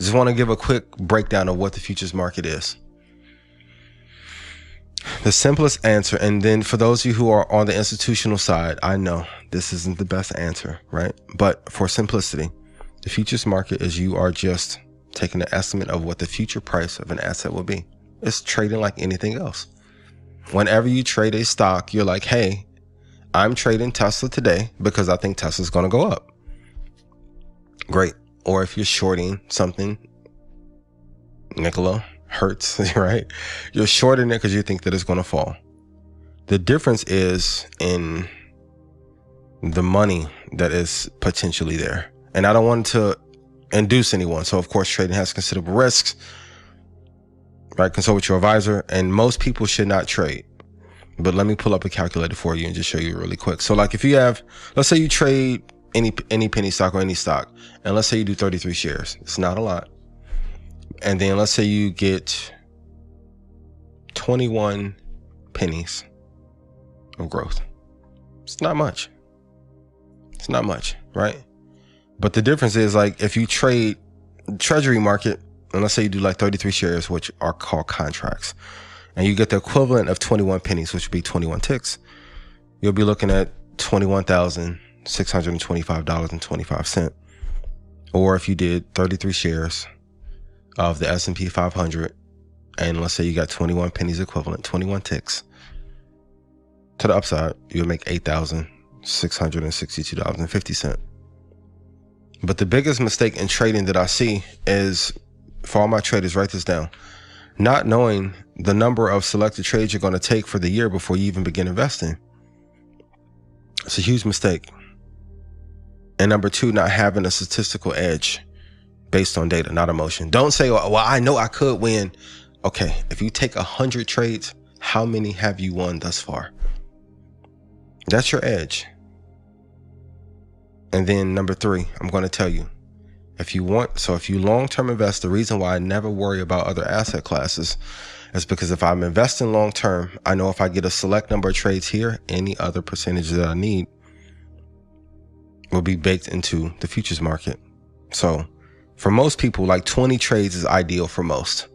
Just want to give a quick breakdown of what the futures market is. The simplest answer, and then for those of you who are on the institutional side, I know this isn't the best answer, right? But for simplicity, the futures market is you are just taking an estimate of what the future price of an asset will be. It's trading like anything else. Whenever you trade a stock, you're like, hey, I'm trading Tesla today because I think Tesla's going to go up. Great. Or if you're shorting something, Nikola, Hertz, right? You're shorting it because you think that it's going to fall. The difference is in the money that is potentially there. And I don't want to induce anyone. So of course, trading has considerable risks, right? Consult with your advisor, and most people should not trade. But let me pull up a calculator for you and just show you really quick. So like if you have, let's say you trade any penny stock or any stock, and let's say you do 33 shares. It's not a lot. And then let's say you get 21 pennies of growth. It's not much. It's not much, right? But the difference is, like, if you trade treasury market, and let's say you do like 33 shares, which are called contracts, and you get the equivalent of 21 pennies, which would be 21 ticks, you'll be looking at $21,625.25. Or if you did 33 shares of the S&P 500, and let's say you got 21 pennies equivalent, 21 ticks to the upside, you'll make $8,662.50. But the biggest mistake in trading that I see is, for all my traders, write this down, not knowing the number of selected trades you're going to take for the year before you even begin investing. It's a huge mistake. And number two, not having a statistical edge based on data, not emotion. Don't say, well, I know I could win. Okay, if you take 100 trades, how many have you won thus far? That's your edge. And then number three, I'm going to tell you, if you long-term invest, the reason why I never worry about other asset classes is because if I'm investing long-term, I know if I get a select number of trades here, any other percentage that I need will be baked into the futures market. So for most people, like 20 trades is ideal for most.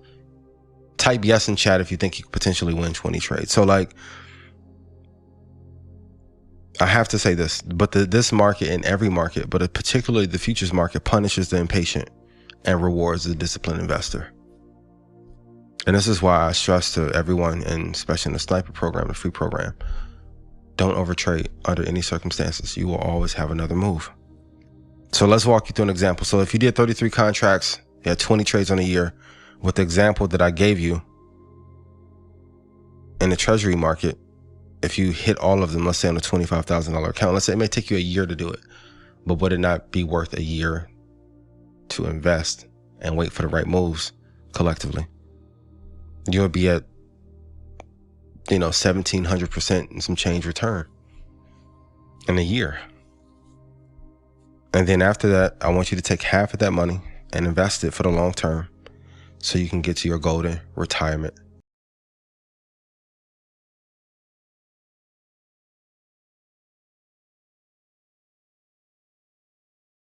Type yes in chat if you think you could potentially win 20 trades. So like, I have to say this, but this market and every market, but particularly the futures market, punishes the impatient and rewards the disciplined investor. And this is why I stress to everyone, and especially in the sniper program, the free program, don't overtrade under any circumstances. You will always have another move. So let's walk you through an example. So if you did 33 contracts, you had 20 trades on a year, with the example that I gave you in the treasury market, if you hit all of them, let's say on a $25,000 account, let's say it may take you a year to do it, but would it not be worth a year to invest and wait for the right moves collectively? You'll be at, 1,700% and some change return in a year. And then after that, I want you to take half of that money and invest it for the long term so you can get to your golden retirement